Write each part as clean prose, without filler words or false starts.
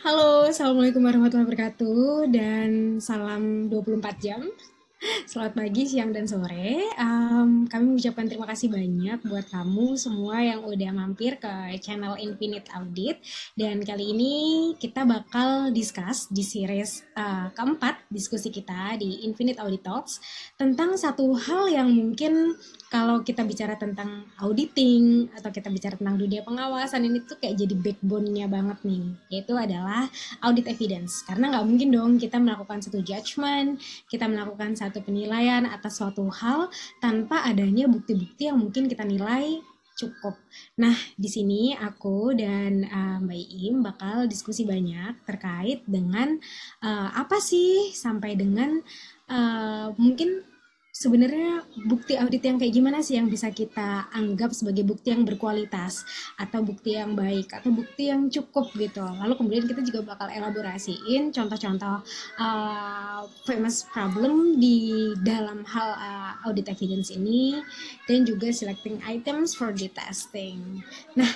Halo, Assalamualaikum warahmatullahi wabarakatuh, dan salam 24 jam. Selamat pagi, siang, dan sore. Kami mengucapkan terima kasih banyak buat kamu semua yang udah mampir ke channel Infinite Audit. Dan kali ini kita bakal discuss di series keempat diskusi kita di Infinite Audit Talks tentang satu hal yang mungkin kalau kita bicara tentang auditing atau kita bicara tentang dunia pengawasan ini tuh kayak jadi backbone-nya banget nih, yaitu adalah audit evidence. Karena nggak mungkin dong kita melakukan satu judgment, kita melakukan satu penilaian atas suatu hal tanpa adanya bukti-bukti yang mungkin kita nilai cukup. Nah, di sini aku dan Mbak Iim bakal diskusi banyak terkait dengan apa sih sampai dengan mungkin sebenarnya bukti audit yang kayak gimana sih yang bisa kita anggap sebagai bukti yang berkualitas atau bukti yang baik atau bukti yang cukup gitu. Lalu kemudian kita juga bakal elaborasiin contoh-contoh famous problem di dalam hal audit evidence ini dan juga selecting items for the testing. Nah,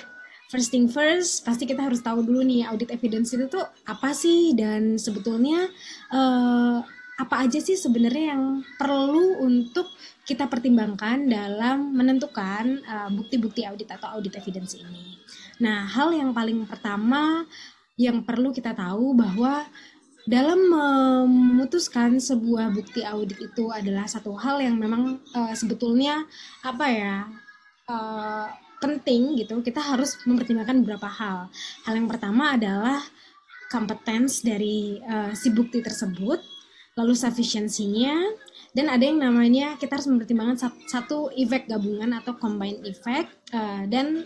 first thing first, pasti kita harus tahu dulu nih audit evidence itu tuh apa sih dan sebetulnya uh, apa aja sih sebenarnya yang perlu untuk kita pertimbangkan dalam menentukan bukti-bukti audit atau audit evidence ini. Nah, hal yang paling pertama yang perlu kita tahu bahwa dalam memutuskan sebuah bukti audit itu adalah satu hal yang memang sebetulnya apa ya uh, penting gitu. Kita harus mempertimbangkan beberapa hal. Hal yang pertama adalah competence dari si bukti tersebut, lalu sufficiency-nya, dan ada yang namanya kita harus mempertimbangkan satu efek gabungan atau combined effect dan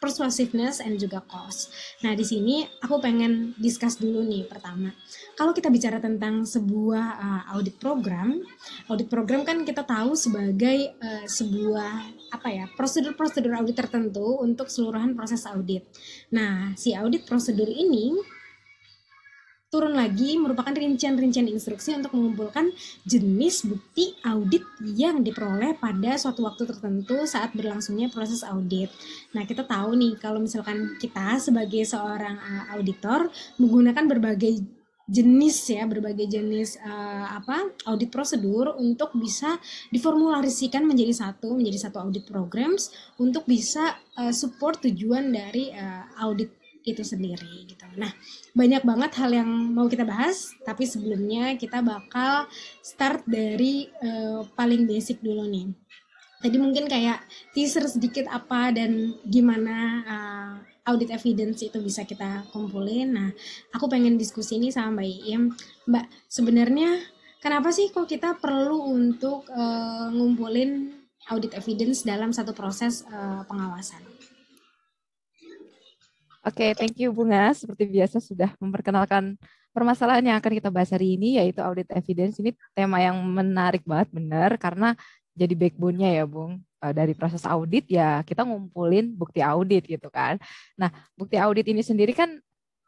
persuasiveness and juga cost. Nah, di sini aku pengen discuss dulu nih pertama. Kalau kita bicara tentang sebuah audit program kan kita tahu sebagai sebuah apa ya prosedur-prosedur audit tertentu untuk keseluruhan proses audit. Nah, si audit prosedur ini turun lagi merupakan rincian-rincian instruksi untuk mengumpulkan jenis bukti audit yang diperoleh pada suatu waktu tertentu saat berlangsungnya proses audit. Nah, kita tahu nih kalau misalkan kita sebagai seorang auditor menggunakan berbagai jenis audit prosedur untuk bisa diformularisikan menjadi satu audit programs untuk bisa support tujuan dari audit itu sendiri gitu. Nah, banyak banget hal yang mau kita bahas, tapi sebelumnya kita bakal start dari paling basic dulu nih. Tadi mungkin kayak teaser sedikit apa dan gimana audit evidence itu bisa kita kumpulin. Nah, aku pengen diskusi ini sama Mbak Iim. Mbak, sebenarnya kenapa sih kok kita perlu untuk ngumpulin audit evidence dalam satu proses pengawasan? Oke, thank you Bunga. Seperti biasa sudah memperkenalkan permasalahan yang akan kita bahas hari ini, yaitu audit evidence. Ini tema yang menarik banget, benar, karena jadi backbone-nya ya, Bung. Dari proses audit ya kita ngumpulin bukti audit gitu kan. Nah, bukti audit ini sendiri kan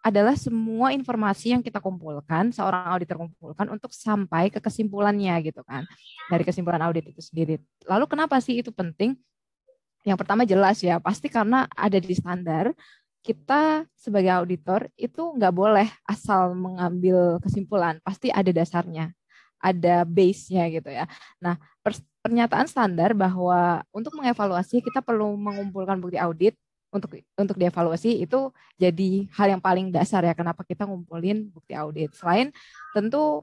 adalah semua informasi yang kita kumpulkan, seorang auditor kumpulkan untuk sampai ke kesimpulannya gitu kan. Dari kesimpulan audit itu sendiri. Lalu kenapa sih itu penting? Yang pertama jelas ya, pasti karena ada di standar, kita sebagai auditor itu nggak boleh asal mengambil kesimpulan, pasti ada dasarnya, ada base-nya gitu ya. Nah, pernyataan standar bahwa untuk mengevaluasi kita perlu mengumpulkan bukti audit untuk dievaluasi itu jadi hal yang paling dasar ya, kenapa kita ngumpulin bukti audit. Selain tentu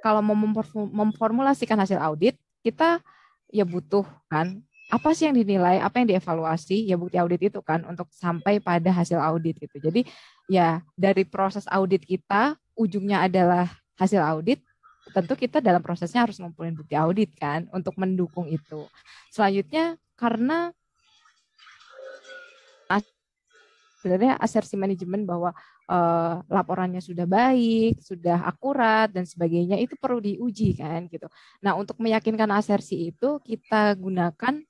kalau mau memformulasikan hasil audit, kita ya butuh kan apa sih yang dinilai, apa yang dievaluasi, ya bukti audit itu kan untuk sampai pada hasil audit gitu. Jadi ya dari proses audit kita, ujungnya adalah hasil audit, tentu kita dalam prosesnya harus ngumpulin bukti audit kan untuk mendukung itu. Selanjutnya karena sebenarnya asersi manajemen bahwa laporannya sudah baik, sudah akurat dan sebagainya itu perlu diuji kan gitu. Nah, untuk meyakinkan asersi itu kita gunakan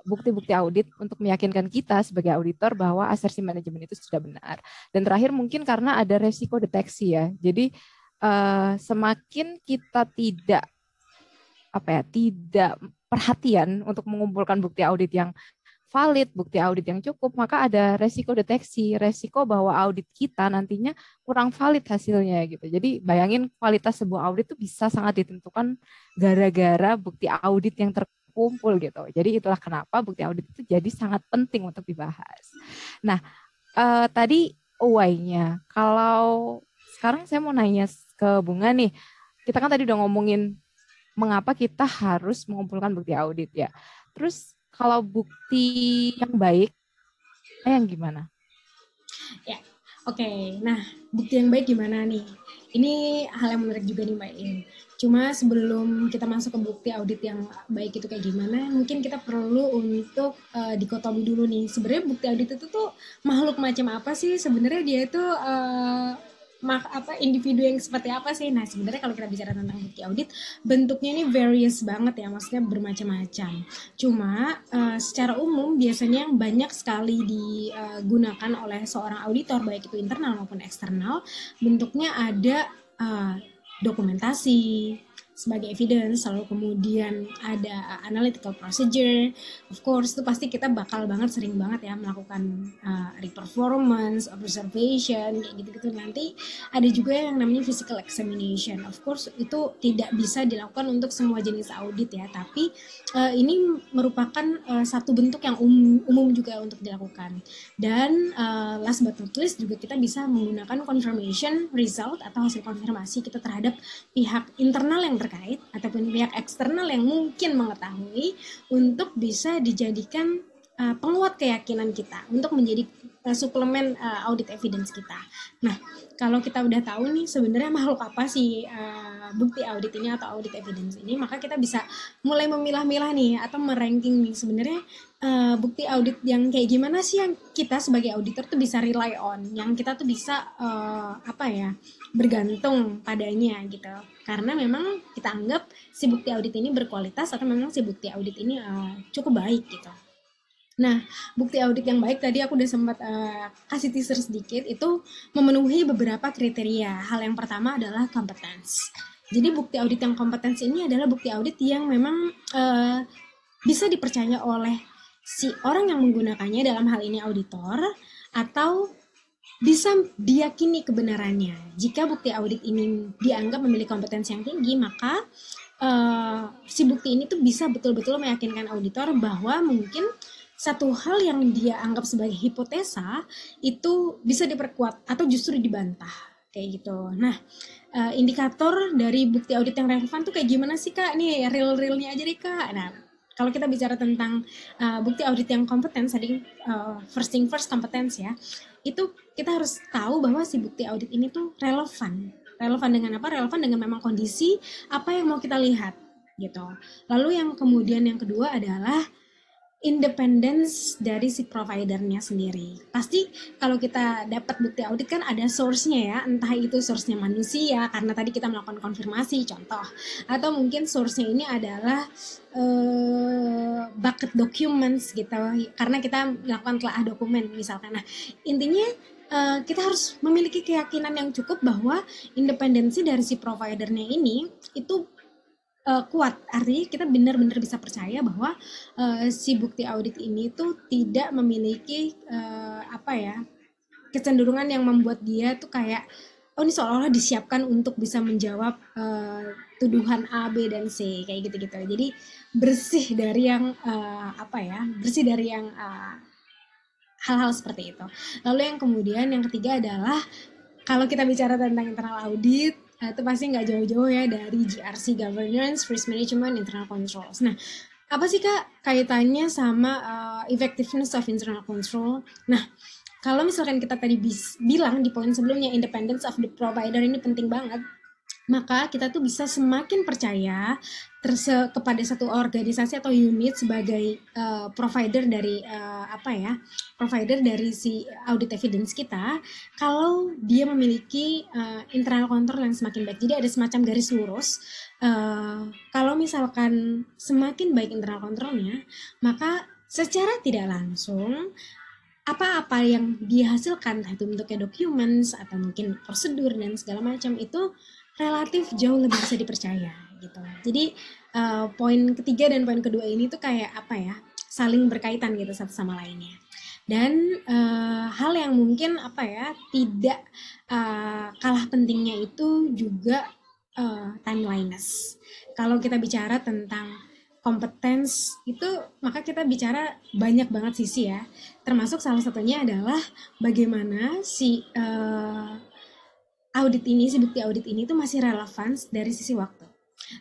bukti-bukti audit untuk meyakinkan kita sebagai auditor bahwa asersi manajemen itu sudah benar. Dan terakhir mungkin karena ada resiko deteksi ya. Jadi semakin kita tidak perhatian untuk mengumpulkan bukti audit yang valid, bukti audit yang cukup, maka ada resiko deteksi, resiko bahwa audit kita nantinya kurang valid hasilnya gitu. Jadi bayangin kualitas sebuah audit itu bisa sangat ditentukan gara-gara bukti audit yang terkumpul gitu. Jadi itulah kenapa bukti audit itu jadi sangat penting untuk dibahas. Nah, tadi why-nya. Kalau sekarang saya mau nanya ke Bunga nih, kita kan tadi udah ngomongin mengapa kita harus mengumpulkan bukti audit ya. Terus kalau bukti yang baik, yang gimana? Ya, oke. Nah, bukti yang baik gimana nih? Ini hal yang menarik juga nih Mbak In. Cuma sebelum kita masuk ke bukti audit yang baik itu kayak gimana, mungkin kita perlu untuk dikotomi dulu nih. Sebenarnya bukti audit itu tuh makhluk macam apa sih? Sebenarnya dia itu individu yang seperti apa sih? Nah, sebenarnya kalau kita bicara tentang bukti audit, bentuknya ini various banget ya, maksudnya bermacam-macam. Cuma secara umum biasanya yang banyak sekali digunakan oleh seorang auditor, baik itu internal maupun eksternal, bentuknya ada dokumentasi sebagai evidence, lalu kemudian ada analytical procedure. Of course, itu pasti kita bakal banget sering banget ya melakukan reperformance, observation, kayak gitu-gitu. Nanti ada juga yang namanya physical examination. Of course, itu tidak bisa dilakukan untuk semua jenis audit ya, tapi ini merupakan satu bentuk yang umum juga untuk dilakukan. Dan last but not least juga kita bisa menggunakan confirmation result atau hasil konfirmasi kita terhadap pihak internal yang terkait ataupun pihak eksternal yang mungkin mengetahui untuk bisa dijadikan penguat keyakinan kita untuk menjadi suplemen audit evidence kita. Nah, kalau kita udah tahu nih sebenarnya makhluk apa sih bukti audit ini atau audit evidence ini, maka kita bisa mulai memilah-milah nih atau meranking nih sebenarnya bukti audit yang kayak gimana sih yang kita sebagai auditor tuh bisa rely on, yang kita tuh bisa bergantung padanya gitu. Karena memang kita anggap si bukti audit ini berkualitas atau memang si bukti audit ini cukup baik gitu. Nah, bukti audit yang baik tadi aku udah sempat kasih teaser sedikit, itu memenuhi beberapa kriteria. Hal yang pertama adalah competence. Jadi bukti audit yang kompetens ini adalah bukti audit yang memang bisa dipercaya oleh si orang yang menggunakannya, dalam hal ini auditor, atau bisa diyakini kebenarannya. Jika bukti audit ini dianggap memiliki kompetensi yang tinggi, maka si bukti ini tuh bisa betul-betul meyakinkan auditor bahwa mungkin satu hal yang dia anggap sebagai hipotesa itu bisa diperkuat atau justru dibantah kayak gitu. Nah, indikator dari bukti audit yang relevan tuh kayak gimana sih Kak? Nih real-realnya aja deh Kak. Nah, kalau kita bicara tentang bukti audit yang kompeten, tadi first thing first kompetens ya, itu kita harus tahu bahwa si bukti audit ini tuh relevan. Relevan dengan apa? Relevan dengan memang kondisi apa yang mau kita lihat gitu. Lalu yang kemudian yang kedua adalah independence dari si providernya sendiri. Pasti kalau kita dapat bukti audit kan ada source-nya ya, entah itu source-nya manusia karena tadi kita melakukan konfirmasi contoh, atau mungkin source-nya ini adalah bucket documents gitu karena kita melakukan telah dokumen misalkan. Nah, intinya kita harus memiliki keyakinan yang cukup bahwa independensi dari si providernya ini itu kuat, artinya kita benar-benar bisa percaya bahwa si bukti audit ini tuh tidak memiliki kecenderungan yang membuat dia tuh kayak ini seolah-olah disiapkan untuk bisa menjawab tuduhan A, B, dan C kayak gitu-gitu. Jadi bersih dari yang bersih dari yang hal-hal seperti itu. Lalu yang kemudian yang ketiga adalah kalau kita bicara tentang internal audit, itu pasti nggak jauh-jauh ya dari GRC, Governance, Risk Management, Internal Controls. Nah, apa sih Kak kaitannya sama effectiveness of internal control? Nah, kalau misalkan kita tadi bilang di poin sebelumnya, independence of the provider ini penting banget, maka kita tuh bisa semakin percaya kepada satu organisasi atau unit sebagai provider dari provider dari si audit evidence kita, kalau dia memiliki internal control yang semakin baik. Jadi ada semacam garis lurus. Kalau misalkan semakin baik internal controlnya, maka secara tidak langsung apa-apa yang dihasilkan, itu bentuknya documents atau mungkin prosedur dan segala macam, itu relatif jauh lebih bisa dipercaya gitu. Jadi poin ketiga dan poin kedua ini tuh kayak saling berkaitan gitu satu sama lainnya. Dan hal yang mungkin tidak kalah pentingnya itu juga timeliness. Kalau kita bicara tentang kompetens itu, maka kita bicara banyak banget sisi ya. Termasuk salah satunya adalah bagaimana si si bukti audit ini tuh masih relevan dari sisi waktu.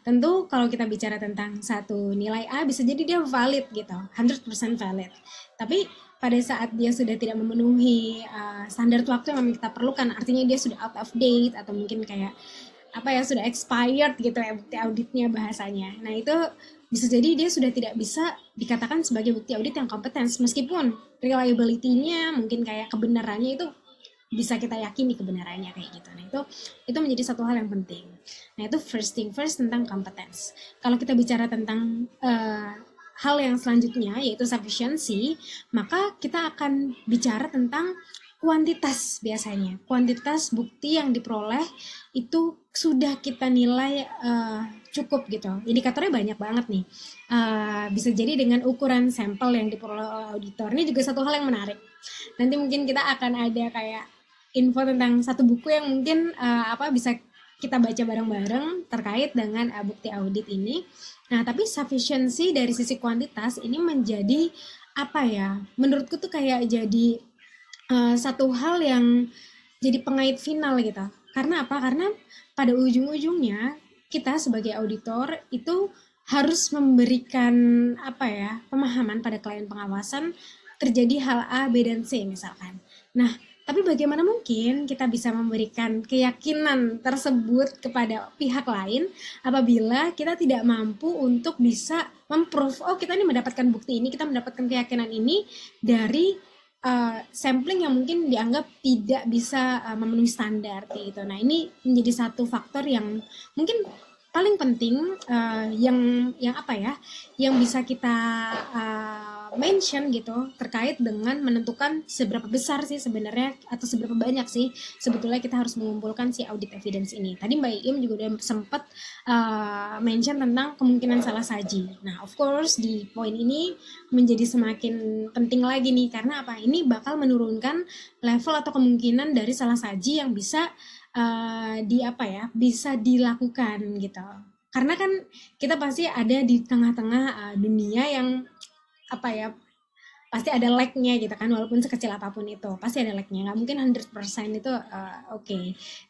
Tentu kalau kita bicara tentang satu nilai A bisa jadi dia valid gitu, 100% valid. Tapi pada saat dia sudah tidak memenuhi standar waktu yang memang kita perlukan, artinya dia sudah out of date atau mungkin kayak sudah expired gitu ya bukti auditnya bahasanya. Nah itu bisa jadi dia sudah tidak bisa dikatakan sebagai bukti audit yang kompetens, meskipun reliability-nya mungkin kayak kebenarannya itu bisa kita yakini kebenarannya kayak gitu. Nah itu menjadi satu hal yang penting. Nah itu first thing first tentang competence. Kalau kita bicara tentang hal yang selanjutnya yaitu sufficiency, maka kita akan bicara tentang kuantitas biasanya. Kuantitas bukti yang diperoleh itu sudah kita nilai cukup gitu. Indikatornya banyak banget nih. Bisa jadi dengan ukuran sampel yang diperoleh oleh auditor. Ini juga satu hal yang menarik. Nanti mungkin kita akan ada kayak info tentang satu buku yang mungkin bisa kita baca bareng-bareng terkait dengan bukti audit ini. Nah, tapi sufficiency dari sisi kuantitas ini menjadi menurutku tuh kayak jadi satu hal yang jadi pengait final gitu. Karena apa? Karena pada ujung-ujungnya kita sebagai auditor itu harus memberikan pemahaman pada klien pengawasan terjadi hal A, B, dan C misalkan. Nah, tapi bagaimana mungkin kita bisa memberikan keyakinan tersebut kepada pihak lain apabila kita tidak mampu untuk bisa memprove, kita ini mendapatkan bukti ini, kita mendapatkan keyakinan ini dari sampling yang mungkin dianggap tidak bisa memenuhi standar gitu. Nah ini menjadi satu faktor yang mungkin paling penting yang bisa kita mention gitu terkait dengan menentukan seberapa besar sih sebenarnya atau seberapa banyak sih sebetulnya kita harus mengumpulkan si audit evidence ini. Tadi Mbak Iim juga udah sempat mention tentang kemungkinan salah saji. Nah, of course di poin ini menjadi semakin penting lagi nih karena ini bakal menurunkan level atau kemungkinan dari salah saji yang bisa bisa dilakukan gitu. Karena kan kita pasti ada di tengah-tengah dunia yang pasti ada lag-nya gitu kan, walaupun sekecil apapun itu pasti ada lag-nya, nggak mungkin 100% itu oke.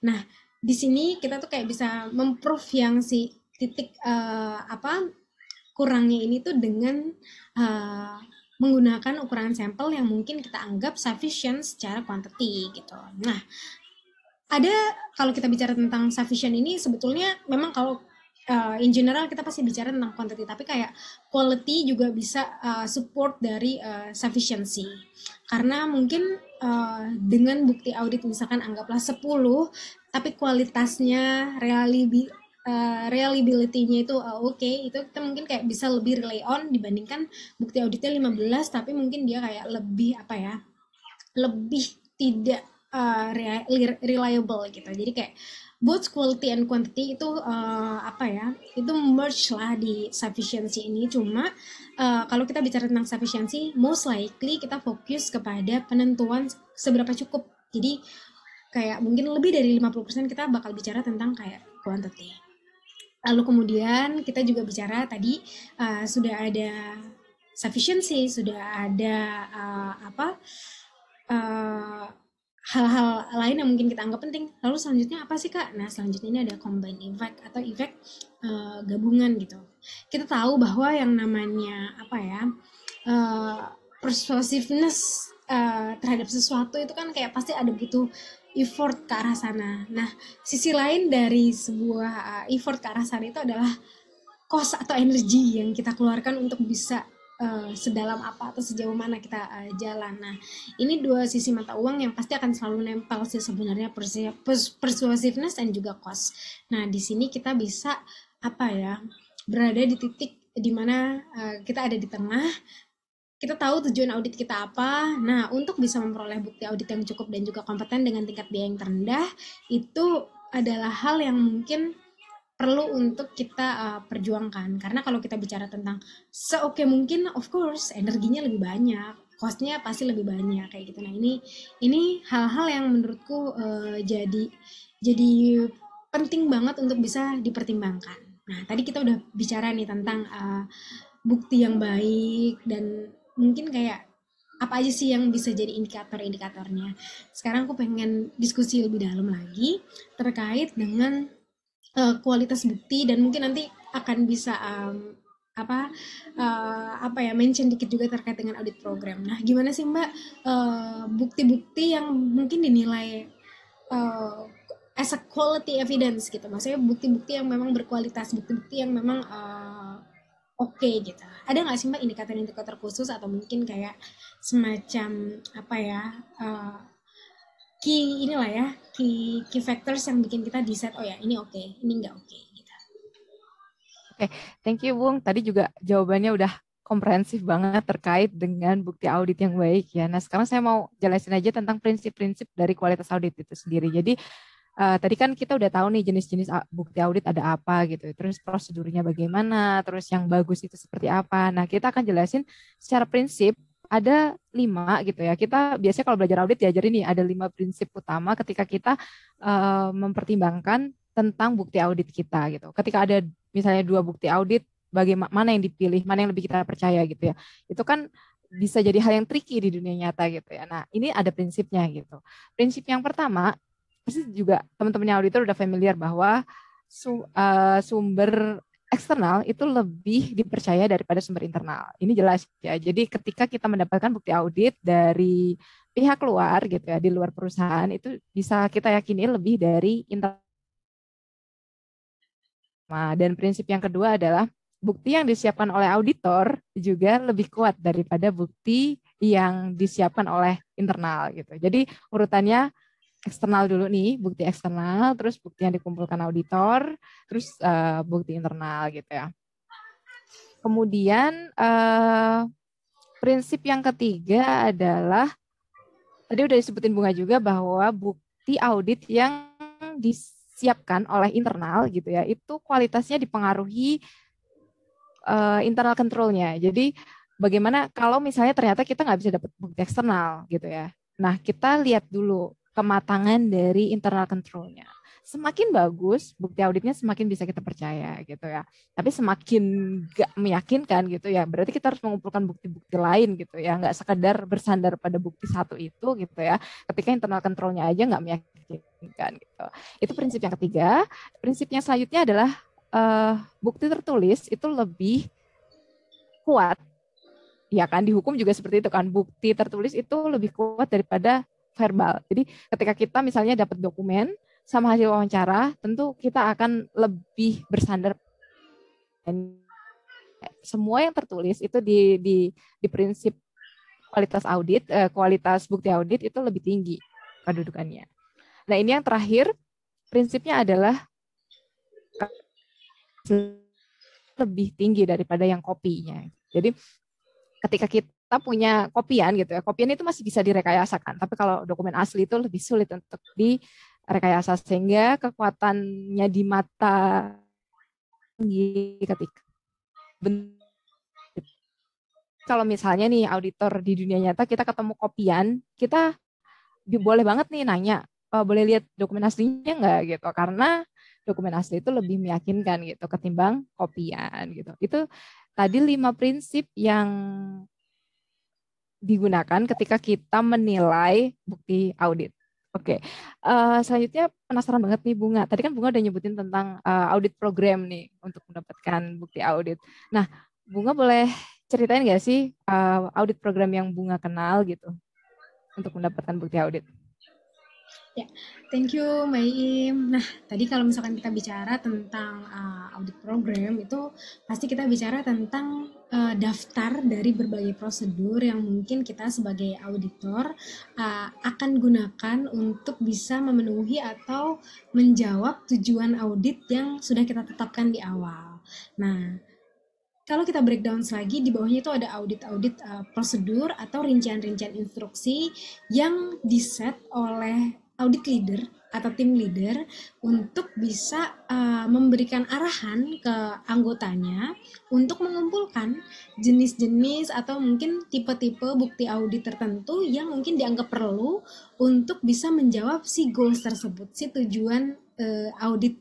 Nah di sini kita tuh kayak bisa memprove yang si titik kurangnya ini tuh dengan menggunakan ukuran sampel yang mungkin kita anggap sufficient secara quantity gitu. Nah kalau kita bicara tentang sufficient ini sebetulnya memang kalau in general kita pasti bicara tentang quantity, tapi kayak quality juga bisa support dari sufficiency. Karena mungkin dengan bukti audit misalkan anggaplah 10, tapi kualitasnya reliability-nya itu oke, itu kita mungkin kayak bisa lebih rely on dibandingkan bukti auditnya 15 tapi mungkin dia kayak lebih lebih tidak reliable gitu. Jadi kayak both quality and quantity itu itu merge lah di sufficiency ini. Cuma kalau kita bicara tentang sufficiency, most likely kita fokus kepada penentuan seberapa cukup. Jadi kayak mungkin lebih dari 50% kita bakal bicara tentang kayak quantity. Lalu kemudian kita juga bicara tadi sudah ada sufficiency, sudah ada hal-hal lain yang mungkin kita anggap penting. Lalu selanjutnya apa sih Kak? Nah selanjutnya ini ada combined effect atau efek gabungan gitu. Kita tahu bahwa yang namanya persuasiveness terhadap sesuatu itu kan kayak pasti ada butuh effort ke arah sana. Nah sisi lain dari sebuah effort ke arah sana itu adalah cost atau energi yang kita keluarkan untuk bisa sedalam apa atau sejauh mana kita jalan. Nah ini dua sisi mata uang yang pasti akan selalu nempel sih sebenarnya, persuasiveness dan juga cost. Nah di sini kita bisa berada di titik di mana kita ada di tengah. Kita tahu tujuan audit kita apa. Nah untuk bisa memperoleh bukti audit yang cukup dan juga kompeten dengan tingkat biaya yang terendah, itu adalah hal yang mungkin perlu untuk kita perjuangkan. Karena kalau kita bicara tentang seoke mungkin, of course energinya lebih banyak, costnya pasti lebih banyak kayak gitu. Nah ini hal-hal yang menurutku jadi penting banget untuk bisa dipertimbangkan. Nah tadi kita udah bicara nih tentang bukti yang baik dan mungkin kayak apa aja sih yang bisa jadi indikator-indikatornya. Sekarang aku pengen diskusi lebih dalam lagi terkait dengan kualitas bukti dan mungkin nanti akan bisa apa apa ya mention dikit juga terkait dengan audit program. Nah, gimana sih Mbak bukti-bukti yang mungkin dinilai uh, as a quality evidence gitu, maksudnya bukti-bukti yang memang berkualitas, bukti-bukti yang memang oke gitu. Ada nggak sih Mbak indikator-indikator khusus atau mungkin kayak semacam apa ya uh, key inilah ya key factors yang bikin kita decide oh ya ini oke, ini nggak oke gitu. Oke, thank you Bung. Tadi juga jawabannya udah komprehensif banget terkait dengan bukti audit yang baik ya. Nah, sekarang saya mau jelasin aja tentang prinsip-prinsip dari kualitas audit itu sendiri. Jadi, tadi kan kita udah tahu nih jenis-jenis bukti audit ada apa gitu. Terus prosedurnya bagaimana, terus yang bagus itu seperti apa. Nah, kita akan jelasin secara prinsip ada 5 gitu ya. Kita biasanya kalau belajar audit diajarin nih ada 5 prinsip utama ketika kita mempertimbangkan tentang bukti audit kita gitu. Ketika ada misalnya 2 bukti audit, bagaimana yang dipilih, mana yang lebih kita percaya gitu ya. Itu kan bisa jadi hal yang tricky di dunia nyata gitu ya. Nah, ini ada prinsipnya gitu. Prinsip yang pertama, pasti juga teman-temannya auditor udah familiar bahwa sumber eksternal itu lebih dipercaya daripada sumber internal. Ini jelas ya. Jadi ketika kita mendapatkan bukti audit dari pihak luar gitu ya, di luar perusahaan itu bisa kita yakini lebih dari internal. Dan prinsip yang kedua adalah bukti yang disiapkan oleh auditor juga lebih kuat daripada bukti yang disiapkan oleh internal gitu. Jadi urutannya eksternal dulu nih, bukti eksternal, terus bukti yang dikumpulkan auditor, terus bukti internal gitu ya. Kemudian prinsip yang ketiga adalah tadi udah disebutin Bunga juga bahwa bukti audit yang disiapkan oleh internal gitu ya, itu kualitasnya dipengaruhi internal control-nya. Jadi bagaimana kalau misalnya ternyata kita nggak bisa dapat bukti eksternal gitu ya. Nah, kita lihat dulu kematangan dari internal control-nya. Semakin bagus, bukti auditnya semakin bisa kita percaya gitu ya. Tapi semakin nggak meyakinkan gitu ya, berarti kita harus mengumpulkan bukti-bukti lain gitu ya. Nggak sekedar bersandar pada bukti satu itu gitu ya. Ketika internal control-nya aja nggak meyakinkan gitu. Itu prinsip yang ketiga. Prinsip yang selanjutnya adalah bukti tertulis itu lebih kuat, ya kan, di hukum juga seperti itu kan, bukti tertulis itu lebih kuat daripada verbal. Jadi ketika kita misalnya dapat dokumen sama hasil wawancara, tentu kita akan lebih bersandar. Dan semua yang tertulis itu di prinsip kualitas audit, kualitas bukti audit itu lebih tinggi kedudukannya. Nah ini yang terakhir, prinsipnya adalah lebih tinggi daripada yang kopinya. Jadi ketika kita punya kopian gitu ya, kopian itu masih bisa direkayasakan. Tapi kalau dokumen asli itu lebih sulit untuk direkayasa sehingga kekuatannya di mata tinggi ketika kalau misalnya nih auditor di dunia nyata kita ketemu kopian, kita boleh banget nih nanya, boleh lihat dokumen aslinya nggak gitu, karena dokumen asli itu lebih meyakinkan gitu ketimbang kopian gitu. Itu tadi 5 prinsip yang digunakan ketika kita menilai bukti audit. Oke, selanjutnya penasaran banget nih Bunga. Tadi kan Bunga udah nyebutin tentang audit program nih untuk mendapatkan bukti audit. Nah, Bunga boleh ceritain nggak sih audit program yang Bunga kenal gitu untuk mendapatkan bukti audit? Ya, thank you Mbak Iim. Nah, tadi kalau misalkan kita bicara tentang audit program itu pasti kita bicara tentang daftar dari berbagai prosedur yang mungkin kita sebagai auditor akan gunakan untuk bisa memenuhi atau menjawab tujuan audit yang sudah kita tetapkan di awal. Nah, kalau kita breakdown lagi di bawahnya itu ada audit-audit prosedur atau rincian-rincian instruksi yang diset oleh audit leader atau tim leader untuk bisa memberikan arahan ke anggotanya untuk mengumpulkan jenis-jenis atau mungkin tipe-tipe bukti audit tertentu yang mungkin dianggap perlu untuk bisa menjawab si goals tersebut, si tujuan audit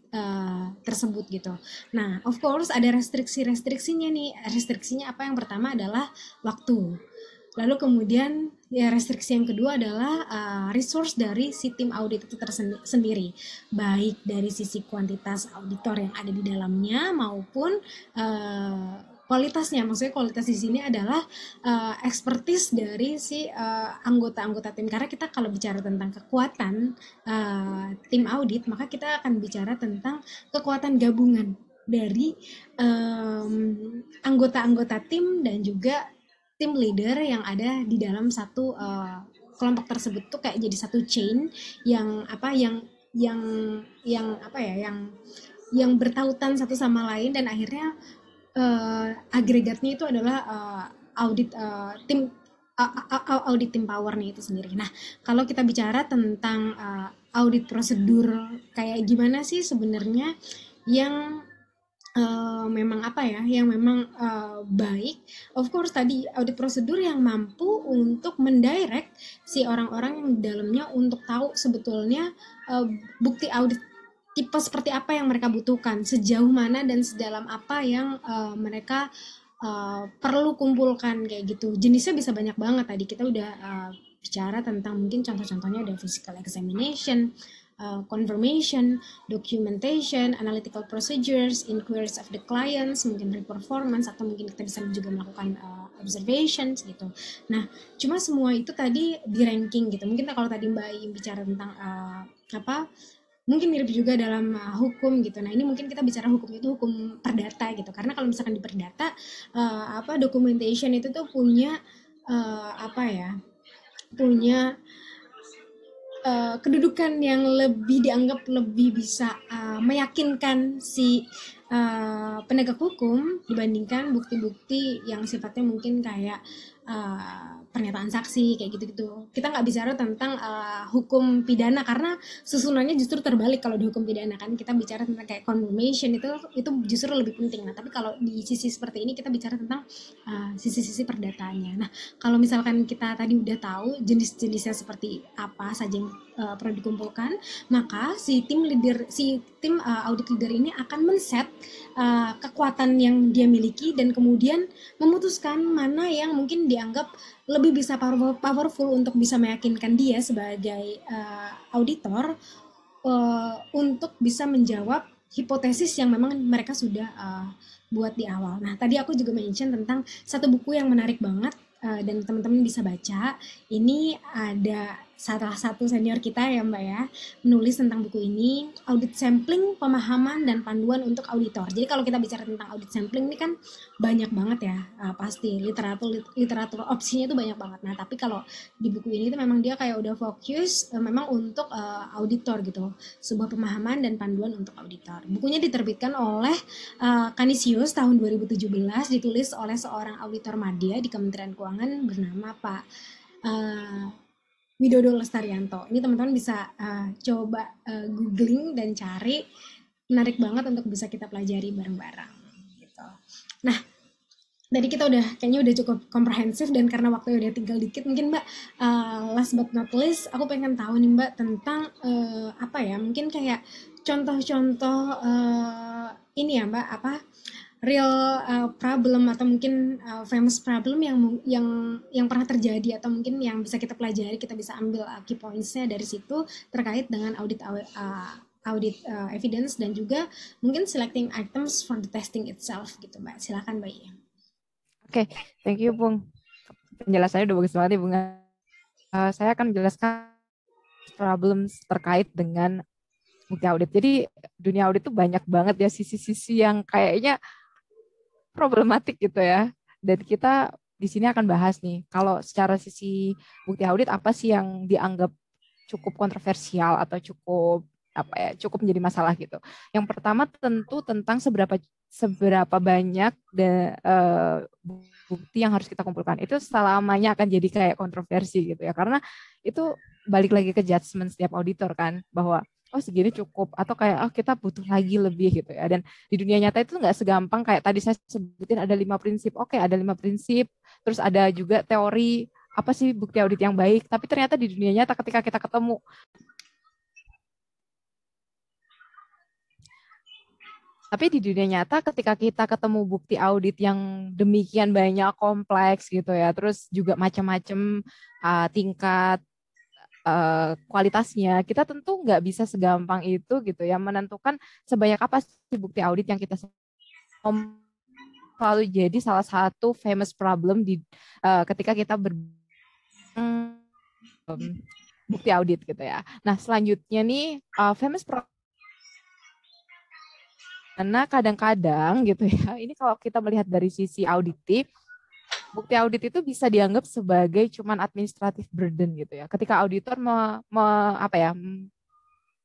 tersebut gitu. Nah, of course ada restriksi-restriksinya nih. Restriksinya apa? Yang pertama adalah waktu. Lalu kemudian ya restriksi yang kedua adalah resource dari si tim audit itu tersendiri, baik dari sisi kuantitas auditor yang ada di dalamnya maupun kualitasnya. Maksudnya kualitas di sini adalah expertise dari si anggota-anggota tim. Karena kita kalau bicara tentang kekuatan tim audit, maka kita akan bicara tentang kekuatan gabungan dari anggota-anggota tim dan juga tim leader yang ada di dalam satu kelompok tersebut tuh kayak jadi satu chain yang apa yang yang apa ya yang bertautan satu sama lain, dan akhirnya agregatnya itu adalah audit tim audit tim power nih itu sendiri. Nah, kalau kita bicara tentang audit prosedur kayak gimana sih sebenarnya yang memang apa ya, yang memang baik. Of course tadi audit prosedur yang mampu untuk mendirect si orang-orang yang di dalamnya untuk tahu sebetulnya bukti audit tipe seperti apa yang mereka butuhkan, sejauh mana dan sedalam apa yang mereka perlu kumpulkan kayak gitu. Jenisnya bisa banyak banget, tadi kita udah bicara tentang mungkin contoh-contohnya ada physical examination, confirmation, documentation, analytical procedures, inquiries of the clients, mungkin performance, atau mungkin kita bisa juga melakukan observations gitu. Nah, cuma semua itu tadi di ranking gitu. Mungkin kalau tadi Mbak Aim bicara tentang mungkin mirip juga dalam hukum gitu. Nah, ini mungkin kita bicara hukum itu hukum perdata gitu. Karena kalau misalkan di perdata documentation itu tuh punya punya kedudukan yang lebih dianggap lebih bisa meyakinkan si penegak hukum dibandingkan bukti-bukti yang sifatnya mungkin kayak pernyataan saksi kayak gitu-gitu. Kita nggak bicara tentang hukum pidana karena susunannya justru terbalik. Kalau di hukum pidana kan kita bicara tentang kayak confirmation itu justru lebih penting. Nah, tapi kalau di sisi seperti ini kita bicara tentang sisi-sisi perdataannya. Nah, kalau misalkan kita tadi udah tahu jenis-jenisnya seperti apa saja yang perlu dikumpulkan, maka si tim audit leader ini akan men-set kekuatan yang dia miliki dan kemudian memutuskan mana yang mungkin dianggap lebih bisa powerful untuk bisa meyakinkan dia sebagai auditor untuk bisa menjawab hipotesis yang memang mereka sudah buat di awal. Nah, tadi aku juga mention tentang satu buku yang menarik banget dan teman-teman bisa baca. Ini ada salah satu senior kita ya Mbak ya, menulis tentang buku ini, Audit Sampling, Pemahaman dan Panduan untuk Auditor. Jadi kalau kita bicara tentang audit sampling ini kan banyak banget ya, pasti literatur opsinya itu banyak banget. Nah, tapi kalau di buku ini tuh memang dia kayak udah fokus memang untuk auditor gitu, sebuah pemahaman dan panduan untuk auditor. Bukunya diterbitkan oleh Canisius tahun 2017, ditulis oleh seorang auditor media di Kementerian Keuangan bernama Pak Widodo Lestarianto. Ini teman-teman bisa coba googling dan cari, menarik banget untuk bisa kita pelajari bareng-bareng gitu. Nah, tadi kita kayaknya udah cukup komprehensif, dan karena waktunya udah tinggal dikit, mungkin Mbak last but not least aku pengen tahu nih Mbak tentang mungkin kayak contoh-contoh ini ya Mbak, real problem atau mungkin famous problem yang pernah terjadi atau mungkin yang bisa kita pelajari, kita bisa ambil key points-nya dari situ terkait dengan audit evidence dan juga mungkin selecting items for the testing itself gitu Mbak. Silakan Mbak Iya. Oke, thank you Bung. Penjelasannya udah bagus banget ya Bung. Saya akan menjelaskan problems terkait dengan bukti audit. Jadi dunia audit tuh banyak banget ya sisi-sisi yang kayaknya problematik gitu ya. Dan kita di sini akan bahas nih, kalau secara sisi bukti audit apa sih yang dianggap cukup kontroversial atau cukup menjadi masalah gitu. Yang pertama tentu tentang seberapa banyak bukti yang harus kita kumpulkan. Itu selamanya akan jadi kayak kontroversi gitu ya. Karena itu balik lagi ke judgement setiap auditor kan, bahwa oh segini cukup atau kayak oh kita butuh lagi lebih gitu ya. Dan di dunia nyata itu nggak segampang kayak tadi saya sebutin ada 5 prinsip. Oke, ada 5 prinsip. Terus ada juga teori apa sih bukti audit yang baik. Tapi ternyata di dunia nyata ketika kita ketemu Tapi di dunia nyata ketika kita ketemu bukti audit yang demikian banyak kompleks gitu ya, terus juga macam-macam tingkat kualitasnya, kita tentu nggak bisa segampang itu gitu ya menentukan sebanyak apa sih bukti audit yang kita selalu jadi salah satu famous problem di ketika kita bukti audit gitu ya. Nah selanjutnya nih famous problem karena kadang-kadang gitu ya, ini kalau kita melihat dari sisi auditif, bukti audit itu bisa dianggap sebagai cuman administrative burden gitu ya. Ketika auditor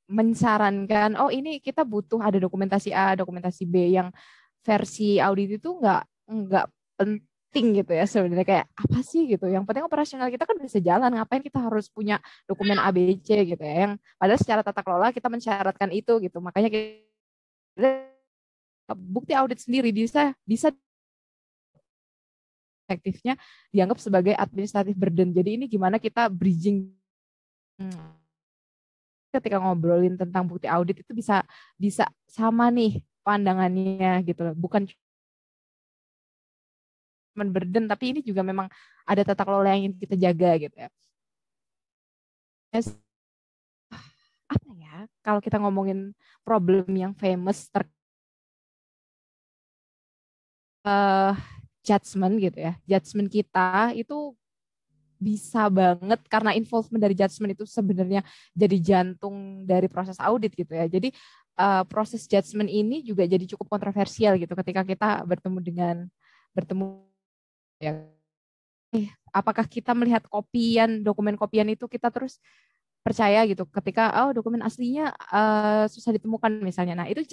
mensarankan, oh ini kita butuh ada dokumentasi A, dokumentasi B yang versi audit itu nggak penting gitu ya sebenarnya kayak apa sih gitu. Yang penting operasional kita kan bisa jalan, ngapain kita harus punya dokumen A, B, C gitu ya. Yang padahal secara tata kelola kita mensyaratkan itu gitu. Makanya kita bukti audit sendiri bisa bisa efektifnya dianggap sebagai administratif burden. Jadi ini gimana kita bridging ketika ngobrolin tentang bukti audit itu bisa bisa sama nih pandangannya gitu loh. Bukan cuma burden tapi ini juga memang ada tata kelola yang ingin kita jaga gitu ya. Apa ya? Kalau kita ngomongin problem yang famous judgment gitu ya. Judgment kita itu bisa banget karena involvement dari judgment itu sebenarnya jadi jantung dari proses audit gitu ya. Jadi proses judgment ini juga jadi cukup kontroversial gitu ketika kita bertemu ya. Apakah kita melihat dokumen kopian itu kita terus percaya gitu ketika oh dokumen aslinya susah ditemukan misalnya. Nah, itu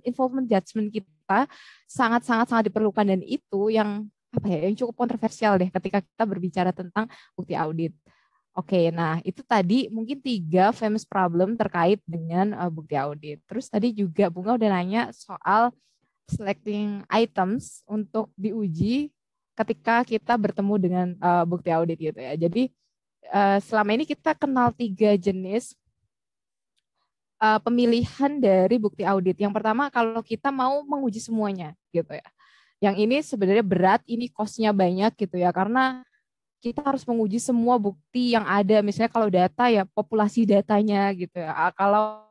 involvement judgment kita sangat diperlukan dan itu yang apa ya yang cukup kontroversial deh ketika kita berbicara tentang bukti audit. Oke, nah itu tadi mungkin 3 famous problem terkait dengan bukti audit. Terus tadi juga Bunga udah nanya soal selecting items untuk diuji ketika kita bertemu dengan bukti audit gitu ya. Jadi selama ini kita kenal 3 jenis pemilihan dari bukti audit. Yang pertama kalau kita mau menguji semuanya gitu ya. Yang ini sebenarnya berat, ini cost-nya banyak gitu ya karena kita harus menguji semua bukti yang ada. Misalnya kalau data ya populasi datanya gitu ya. Kalau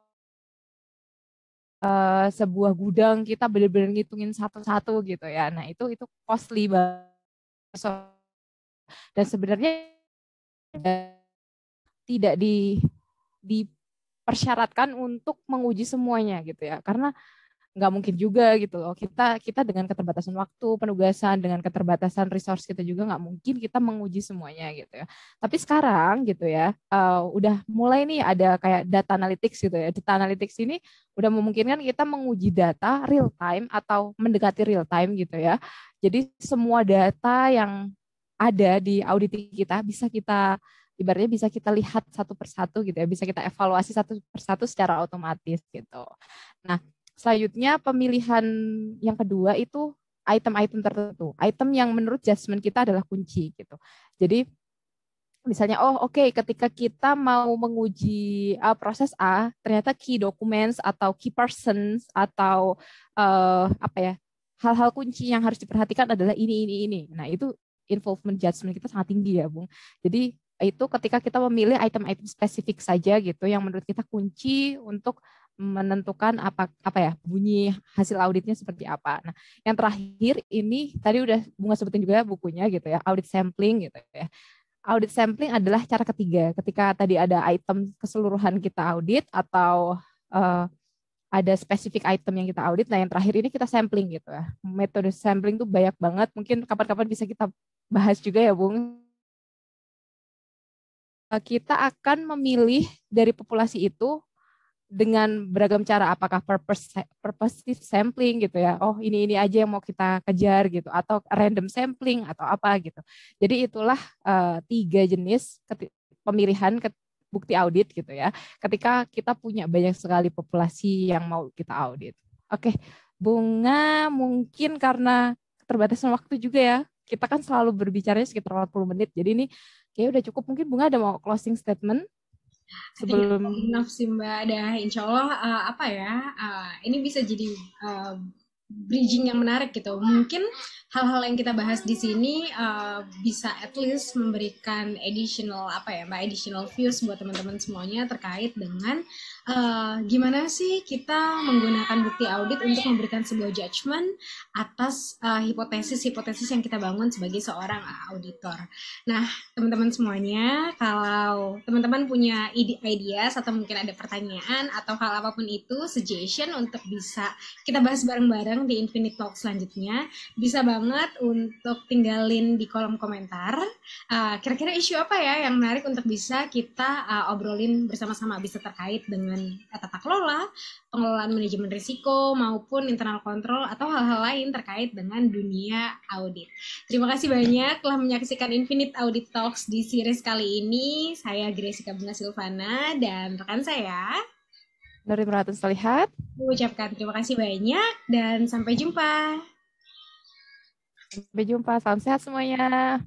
sebuah gudang kita benar-benar ngitungin satu-satu gitu ya. Nah, itu costly banget. Dan sebenarnya tidak dipersyaratkan untuk menguji semuanya gitu ya. Karena nggak mungkin juga gitu loh. Kita dengan keterbatasan waktu, penugasan, dengan keterbatasan resource kita juga nggak mungkin kita menguji semuanya gitu ya. Tapi sekarang gitu ya, udah mulai nih ada kayak data analytics gitu ya. Data analytics ini udah memungkinkan kita menguji data real time atau mendekati real time gitu ya. Jadi semua data yang ada di audit kita bisa kita ibaratnya bisa kita lihat satu persatu gitu ya, bisa kita evaluasi satu persatu secara otomatis gitu. Nah, selanjutnya pemilihan yang kedua itu item-item tertentu, item yang menurut judgement kita adalah kunci gitu. Jadi misalnya, oh oke, ketika kita mau menguji proses A, ternyata key documents atau key persons atau apa ya hal-hal kunci yang harus diperhatikan adalah ini. Nah itu involvement judgment kita sangat tinggi ya, Bung. Jadi itu ketika kita memilih item-item spesifik saja gitu, yang menurut kita kunci untuk menentukan apa ya bunyi hasil auditnya seperti apa. Nah, yang terakhir ini tadi udah Bunga sebutin juga bukunya gitu ya, audit sampling gitu ya. Audit sampling adalah cara ketiga. Ketika tadi ada item keseluruhan kita audit atau ada spesifik item yang kita audit, nah yang terakhir ini kita sampling gitu ya. Metode sampling tuh banyak banget. Mungkin kapan-kapan bisa kita bahas juga ya, Bung. Kita akan memilih dari populasi itu dengan beragam cara, apakah purposive sampling gitu ya, oh ini aja yang mau kita kejar gitu, atau random sampling atau apa gitu. Jadi itulah 3 jenis pemilihan bukti audit gitu ya. Ketika kita punya banyak sekali populasi yang mau kita audit. Oke, Bunga, mungkin karena keterbatasan waktu juga ya. Kita kan selalu berbicara sekitar 40 menit. Jadi ini kayak udah cukup. Mungkin Bunga ada mau closing statement I think sebelum. enough sih Mbak. Dah, insya Allah apa ya? Ini bisa jadi bridging yang menarik gitu. Mungkin hal-hal yang kita bahas di sini bisa at least memberikan additional apa ya, Mbak, additional views buat teman-teman semuanya terkait dengan gimana sih kita menggunakan bukti audit untuk memberikan sebuah judgement atas hipotesis-hipotesis yang kita bangun sebagai seorang auditor. Nah, teman-teman semuanya, kalau teman-teman punya ideas atau mungkin ada pertanyaan atau hal apapun itu, suggestion untuk bisa kita bahas bareng-bareng di Infinite Talk selanjutnya, bisa banget untuk tinggalin di kolom komentar. Kira-kira isu apa ya yang menarik untuk bisa kita obrolin bersama-sama, bisa terkait dengan tata kelola, pengelolaan manajemen risiko, maupun internal control atau hal-hal lain terkait dengan dunia audit. Terima kasih banyak telah menyaksikan Infinite Audit Talks di series kali ini. Saya Gresica Bunga Silvana dan rekan saya Dari Meratun Salihat. mengucapkan terima kasih banyak dan sampai jumpa. Sampai jumpa. Salam sehat semuanya.